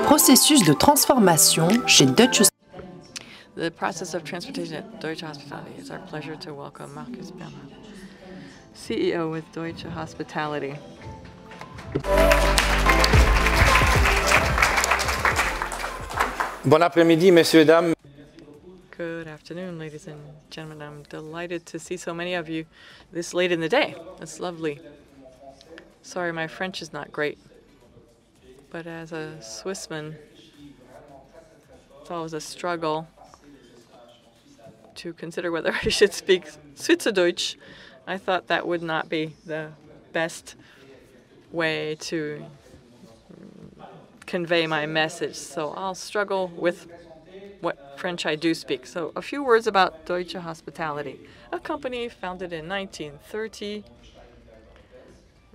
processus de transformation chez Deutsche. The process of transportation at Deutsche Hospitality. It's our pleasure to welcome Markus Bernhardt, CEO with Deutsche Hospitality. Bon après-midi, messieurs, dames. Good afternoon, ladies and gentlemen. I'm delighted to see so many of you this late in the day. It's lovely. Sorry, my French is not great, but as a Swissman, it's always a struggle to consider whether I should speak Schweizerdeutsch. I thought that would not be the best way to convey my message, so I'll struggle with what French I do speak. So a few words about Deutsche Hospitality, a company founded in 1930.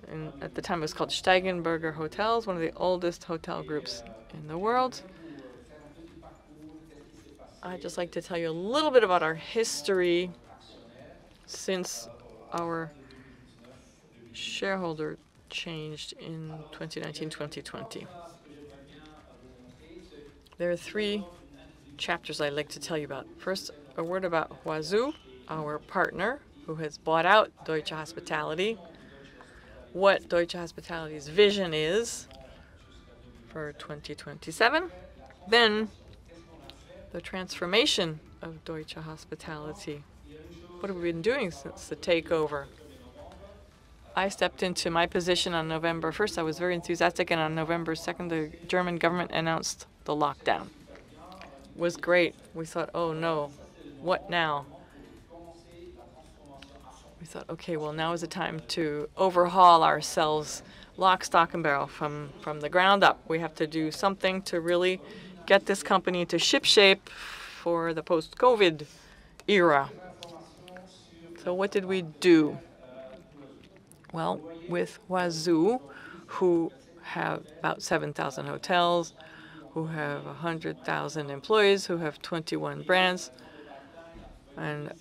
And at the time it was called Tigenburger Hotels, one of the oldest hotel groups in the world. I'd just like to tell you a little bit about our history since our shareholder changed in 2019-2020. There are three chapters I'd like to tell you about. First, a word about Huazhu, our partner, who has bought out Deutsche Hospitality, what Deutsche Hospitality's vision is for 2027, then the transformation of Deutsche Hospitality. What have we been doing since the takeover? I stepped into my position on November 1st. I was very enthusiastic, and on November 2nd, the German government announced the lockdown. It was great. We thought, oh no, what now? We thought, okay, well, now is the time to overhaul ourselves lock, stock, and barrel from the ground up. We have to do something to really get this company to shipshape for the post-COVID era. So what did we do? Well, with Huazhu, who have about 7,000 hotels, who have 100,000 employees, who have 21 brands, and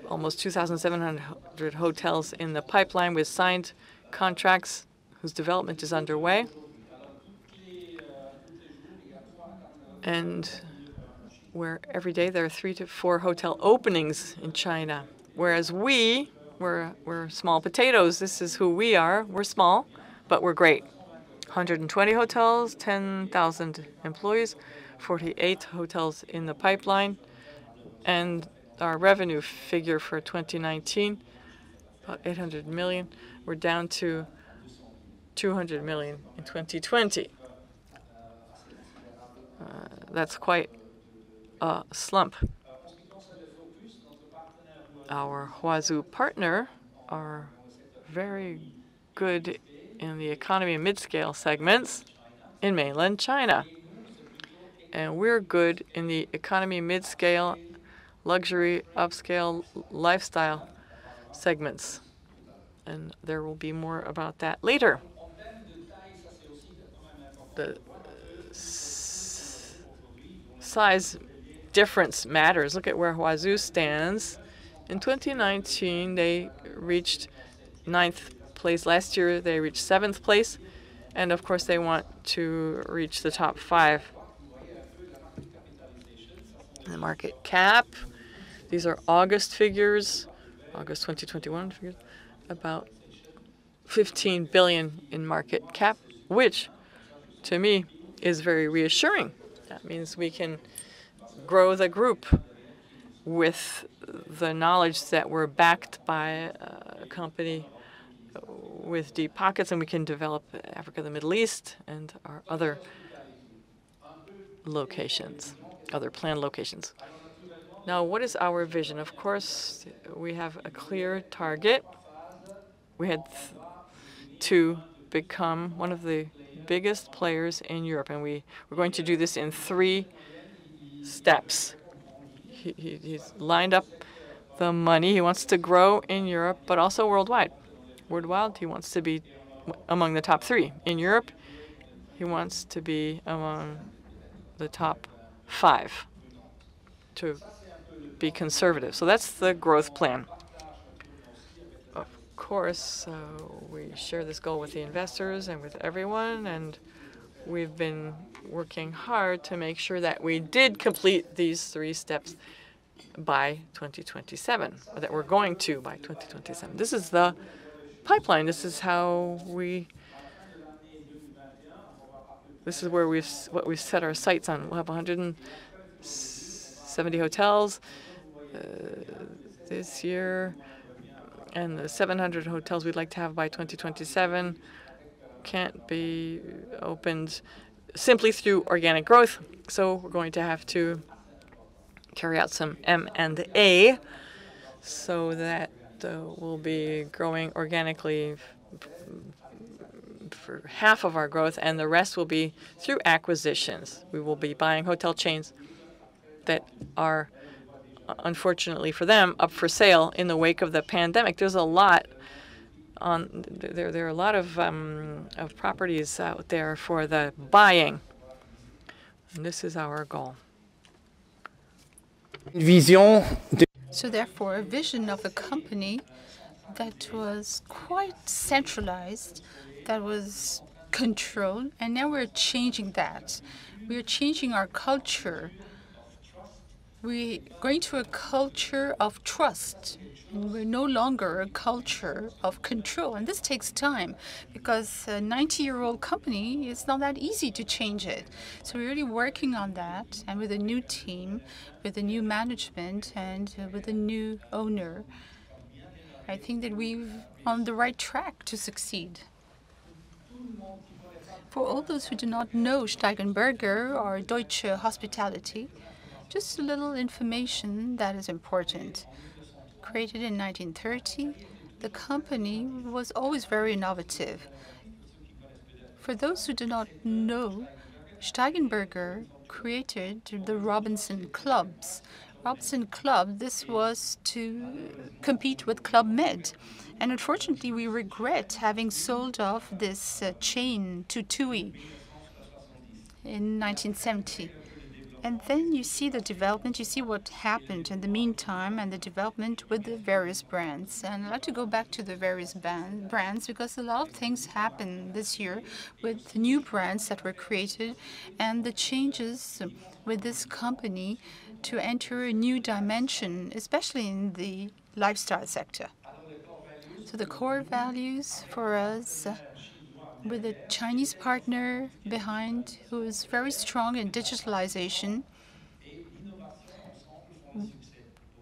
almost 2,700 hotels in the pipeline with signed contracts whose development is underway. And where every day there are 3 to 4 hotel openings in China, whereas we're small potatoes. This is who we are. We're small, but we're great. 120 hotels, 10,000 employees, 48 hotels in the pipeline, and our revenue figure for 2019, about 800 million. We're down to 200 million in 2020. That's quite a slump. Our Huazhu partner are very good in the economy and mid-scale segments in mainland China. And we're good in the economy, mid-scale, luxury, upscale, lifestyle segments. And there will be more about that later. The size difference matters. Look at where Huazhu stands. In 2019, they reached 9th place. Last year, they reached 7th place. And of course, they want to reach the top 5. The market cap, these are August figures, August 2021 figures, about 15 billion in market cap, which to me is very reassuring. That means we can grow the group with the knowledge that we're backed by a company with deep pockets, and we can develop Africa, the Middle East, and our other locations, other planned locations. Now, what is our vision? Of course, we have a clear target. We had to become one of the biggest players in Europe, and we're going to do this in 3 steps. He's lined up the money. He wants to grow in Europe, but also worldwide. Worldwide, he wants to be among the top 3. In Europe, he wants to be among the top 5, to be conservative. So that's the growth plan. Of course, we share this goal with the investors and with everyone, and we've been working hard to make sure that we did complete these 3 steps by 2027, or that we're going to by 2027. This is the pipeline. This is where we've set our sights on. We'll have 170 hotels this year, and the 700 hotels we'd like to have by 2027 can't be opened simply through organic growth. So we're going to have to carry out some M&A so that we'll be growing organically for half of our growth, and the rest will be through acquisitions. We will be buying hotel chains that are, unfortunately for them, up for sale in the wake of the pandemic. There's a lot there are a lot of properties out there for the buying, and this is our goal. So therefore, a vision of a company that was quite centralized, that was controlled, and now we're changing that. We're changing our culture. We're going to a culture of trust, and we're no longer a culture of control. And this takes time, because a 90-year-old company, it's not that easy to change it. So we're really working on that, and with a new team, with a new management, and with a new owner, I think that we're on the right track to succeed. For all those who do not know Tigenburger or Deutsche Hospitality, just a little information that is important. Created in 1930, the company was always very innovative. For those who do not know, Tigenburger created the Robinson Clubs. Robinson Club, this was to compete with Club Med. And unfortunately, we regret having sold off this chain to TUI in 1970. And then you see the development, you see what happened in the meantime and the development with the various brands. And I'd like to go back to the various brands, because a lot of things happened this year with new brands that were created and the changes with this company to enter a new dimension, especially in the lifestyle sector. So the core values for us, with a Chinese partner behind who is very strong in digitalization,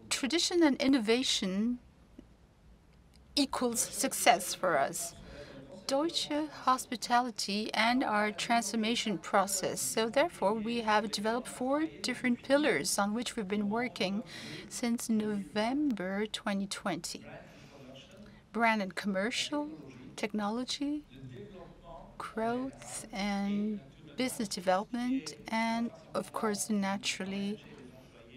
tradition and innovation equals success for us. Deutsche Hospitality and our transformation process. So therefore, we have developed 4 different pillars on which we've been working since November 2020. Brand and commercial, technology, growth and business development, and of course, naturally,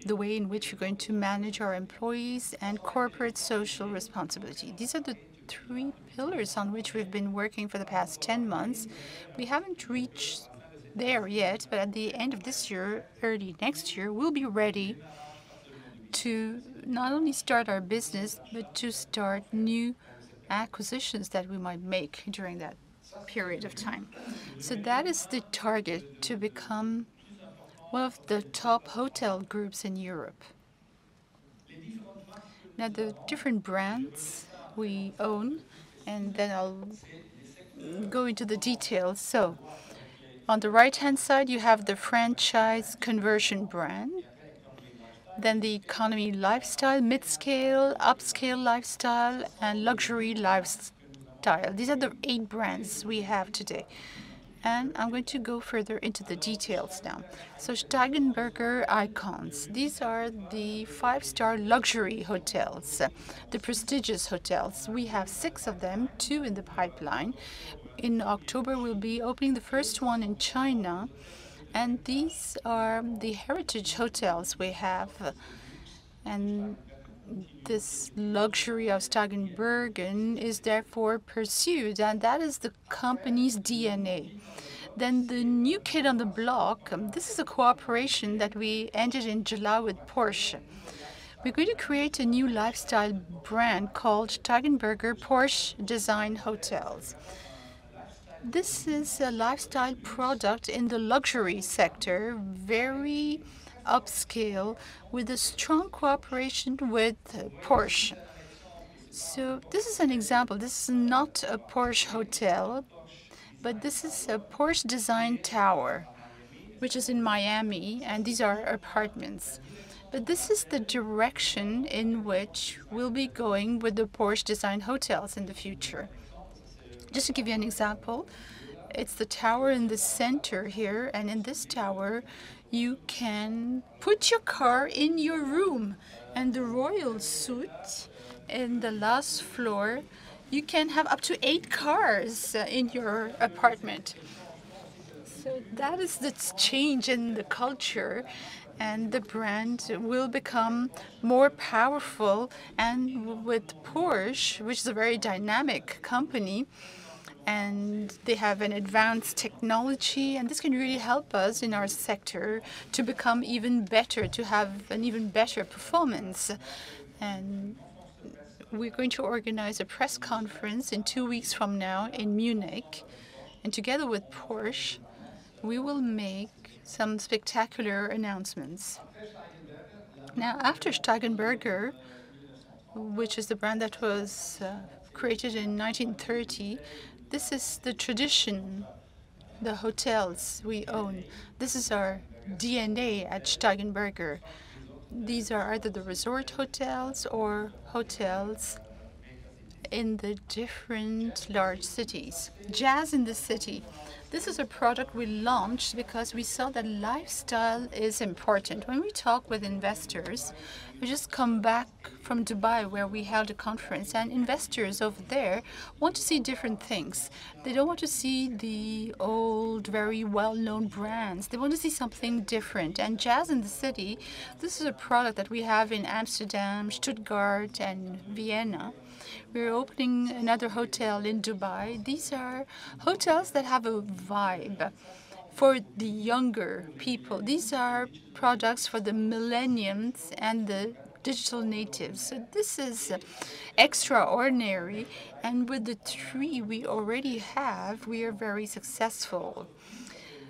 the way in which we're going to manage our employees and corporate social responsibility. These are the 3 pillars on which we've been working for the past 10 months. We haven't reached there yet, but at the end of this year, early next year, we'll be ready to not only start our business, but to start new acquisitions that we might make during that period of time. So that is the target, to become one of the top hotel groups in Europe. Now, the different brands we own, and then I'll go into the details. So on the right-hand side, you have the franchise conversion brand, then the economy lifestyle, mid-scale, upscale lifestyle, and luxury lifestyle. These are the 8 brands we have today. And I'm going to go further into the details now. So Tigenburger icons. These are the 5-star luxury hotels, the prestigious hotels. We have 6 of them, 2 in the pipeline. In October, we'll be opening the first one in China. And these are the heritage hotels we have. And this luxury of Tigenburger is therefore pursued, and that is the company's DNA. Then the new kid on the block, this is a cooperation that we ended in July with Porsche. We're going to create a new lifestyle brand called Tigenburger Porsche Design Hotels. This is a lifestyle product in the luxury sector, very upscale, with a strong cooperation with Porsche. So this is an example. This is not a Porsche hotel, but this is a Porsche design tower, which is in Miami, and these are apartments. But this is the direction in which we'll be going with the Porsche design hotels in the future. Just to give you an example, it's the tower in the center here, and in this tower, you can put your car in your room, and the royal suite in the last floor, you can have up to 8 cars in your apartment. So that is the change in the culture, and the brand will become more powerful. And with Porsche, which is a very dynamic company, and they have an advanced technology, and this can really help us in our sector to become even better, to have an even better performance. And we're going to organize a press conference in 2 weeks from now in Munich, and together with Porsche, we will make some spectacular announcements. Now, after Tigenburger, which is the brand that was created in 1930, this is the tradition, the hotels we own. This is our DNA at Tigenburger. These are either the resort hotels or hotels in the different large cities. Jazz in the City. This is a product we launched because we saw that lifestyle is important. When we talk with investors, we just come back from Dubai where we held a conference, and investors over there want to see different things. They don't want to see the old, very well-known brands. They want to see something different. And Jazz in the City, this is a product that we have in Amsterdam, Stuttgart, and Vienna. We're opening another hotel in Dubai. These are hotels that have a vibe for the younger people. These are products for the millennials and the digital natives. So this is extraordinary. And with the 3 we already have, we are very successful.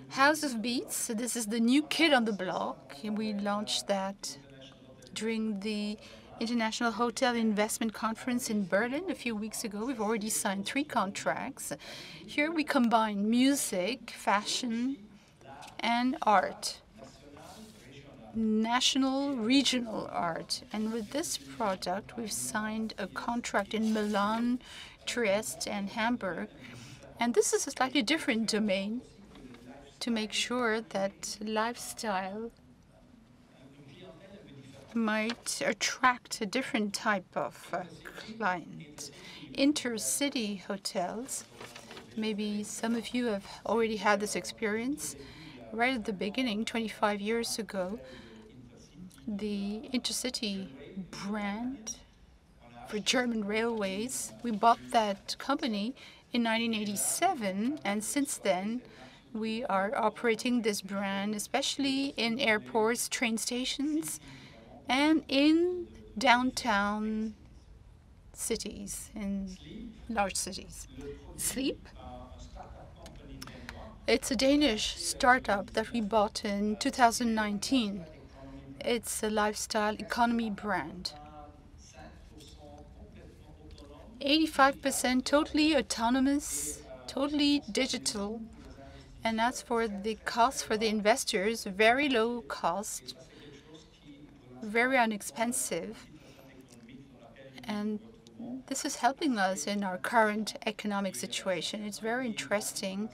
House of Beats, so this is the new kid on the block. And we launched that during the International Hotel Investment Conference in Berlin a few weeks ago. We've already signed 3 contracts. Here we combine music, fashion, and art. National, regional art. And with this product, we've signed a contract in Milan, Trieste, and Hamburg. And this is a slightly different domain to make sure that lifestyle might attract a different type of client. Intercity hotels. Maybe some of you have already had this experience. Right at the beginning, 25 years ago, the Intercity brand for German railways, we bought that company in 1987, and since then, we are operating this brand, especially in airports, train stations, and in downtown cities, in large cities. Sleep. It's a Danish startup that we bought in 2019. It's a lifestyle economy brand. 85% totally autonomous, totally digital, and as for the cost for the investors, very low cost, very inexpensive, and this is helping us in our current economic situation. It's very interesting,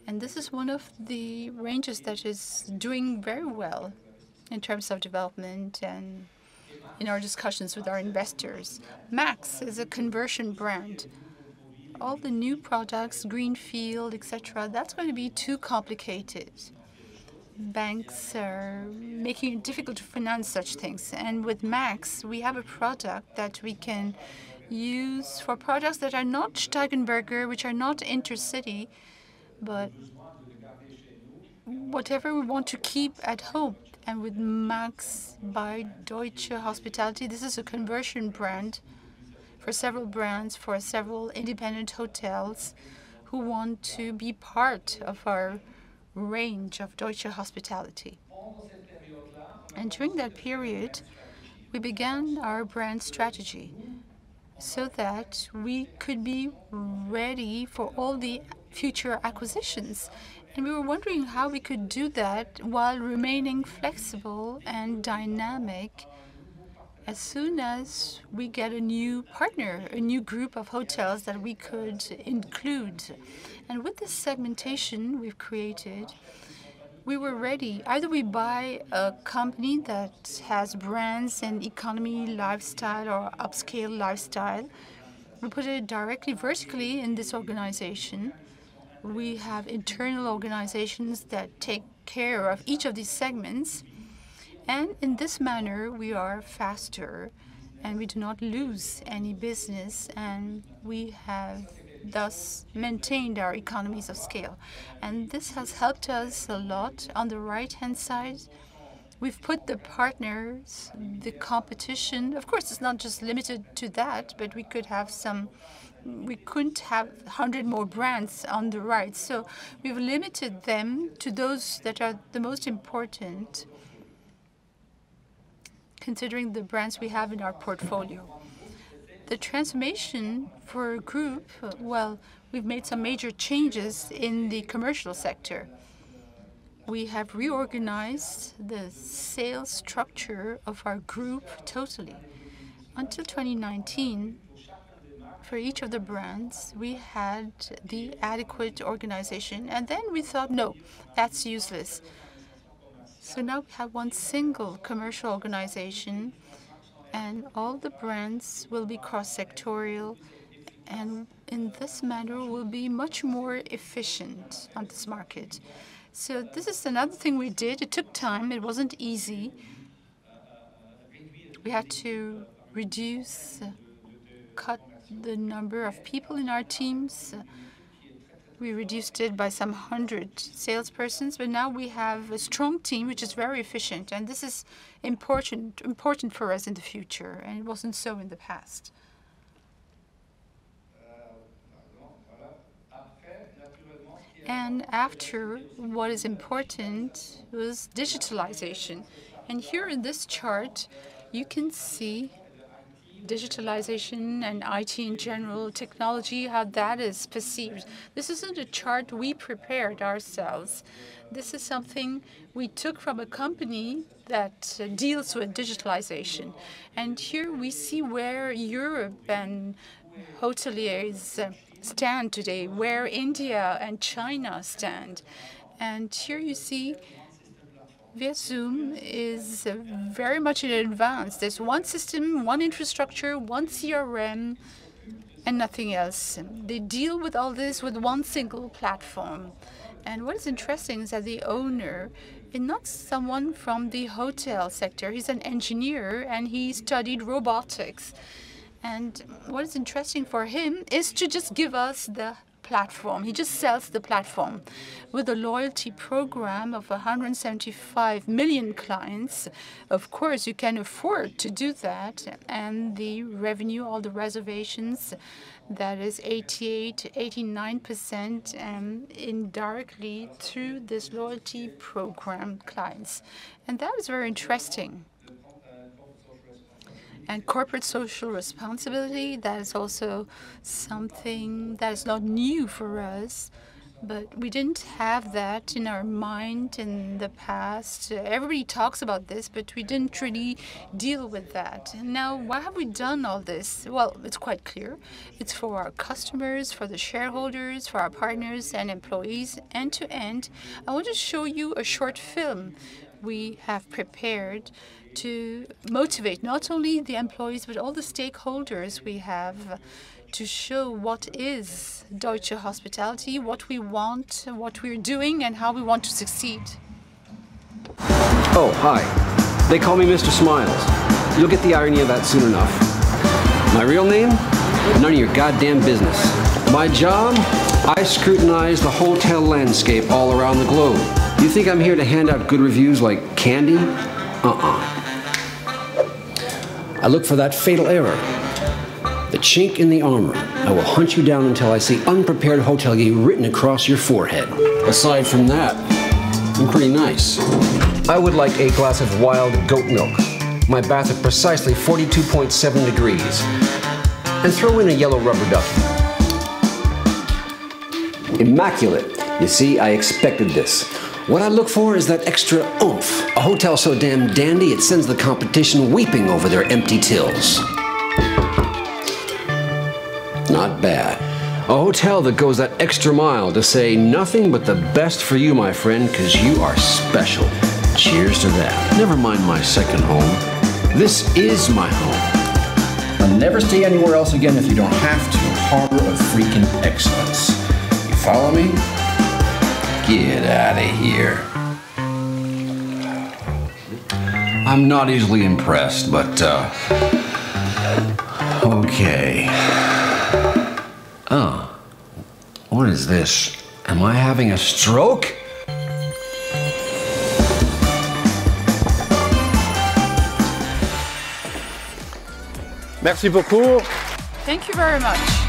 and this is one of the ranges that is doing very well in terms of development and in our discussions with our investors. Max is a conversion brand. All the new products, Greenfield, etc., that's going to be too complicated. Banks are making it difficult to finance such things. And with Max, we have a product that we can use for products that are not Tigenburger, which are not intercity, but whatever we want to keep at home. And with Max by Deutsche Hospitality, this is a conversion brand for several brands, for several independent hotels who want to be part of our range of Deutsche Hospitality. And during that period, we began our brand strategy so that we could be ready for all the future acquisitions. And we were wondering how we could do that while remaining flexible and dynamic as soon as we get a new partner, a new group of hotels that we could include. And with this segmentation we've created, we were ready. Either we buy a company that has brands in economy, lifestyle, or upscale lifestyle. We put it directly vertically in this organization. We have internal organizations that take care of each of these segments. And in this manner, we are faster and we do not lose any business, and we have thus maintained our economies of scale. And this has helped us a lot. On the right-hand side, we've put the partners, the competition. Of course, it's not just limited to that, but we couldn't have 100 more brands on the right. So we've limited them to those that are the most important, considering the brands we have in our portfolio. The transformation for a group, well, we've made some major changes in the commercial sector. We have reorganized the sales structure of our group totally. Until 2019, for each of the brands, we had the adequate organization, and then we thought, no, that's useless. So now we have one single commercial organization, and all the brands will be cross-sectorial, and in this manner will be much more efficient on this market. So this is another thing we did. It took time. It wasn't easy. We had to cut the number of people in our teams. We reduced it by some 100 salespersons, but now we have a strong team which is very efficient, and this is important for us in the future, and it wasn't so in the past. And after, what is important was digitalization. And here in this chart, you can see digitalization and IT in general, technology, how that is perceived. This isn't a chart we prepared ourselves. This is something we took from a company that deals with digitalization. And here we see where Europe and hoteliers stand today, where India and China stand. And here you see Versum is very much in advance. There's one system, one infrastructure, one CRM, and nothing else. They deal with all this with one single platform. And what is interesting is that the owner is not someone from the hotel sector. He's an engineer, and he studied robotics. And what is interesting for him is to just give us the platform. He just sells the platform. With a loyalty program of 175 million clients, of course, you can afford to do that. And the revenue, all the reservations, that is 88, 89% indirectly through this loyalty program clients. And that is very interesting. And corporate social responsibility, that is also something that is not new for us, but we didn't have that in our mind in the past. Everybody talks about this, but we didn't really deal with that. And now, why have we done all this? Well, it's quite clear. It's for our customers, for the shareholders, for our partners and employees, end to end. I want to show you a short film we have prepared to motivate not only the employees, but all the stakeholders we have to show what is Deutsche Hospitality, what we want, what we're doing, and how we want to succeed. Oh, hi. They call me Mr. Smiles. You'll get the irony of that soon enough. My real name? None of your goddamn business. My job? I scrutinize the hotel landscape all around the globe. You think I'm here to hand out good reviews like candy? I look for that fatal error. the chink in the armor. I will hunt you down until I see unprepared hotelier written across your forehead. Aside from that, I'm pretty nice. I would like a glass of wild goat milk. My bath at precisely 42.7 degrees. And throw in a yellow rubber ducky. Immaculate. You see, I expected this. What I look for is that extra oomph. A hotel so damn dandy it sends the competition weeping over their empty tills. Not bad. A hotel that goes that extra mile to say nothing but the best for you, my friend, because you are special. Cheers to that. Never mind my second home. This is my home. I'll never stay anywhere else again if you don't have to. Harbor of freaking excellence. You follow me? Get out of here. I'm not easily impressed, but, okay. Oh, what is this? Am I having a stroke? Merci beaucoup. Thank you very much.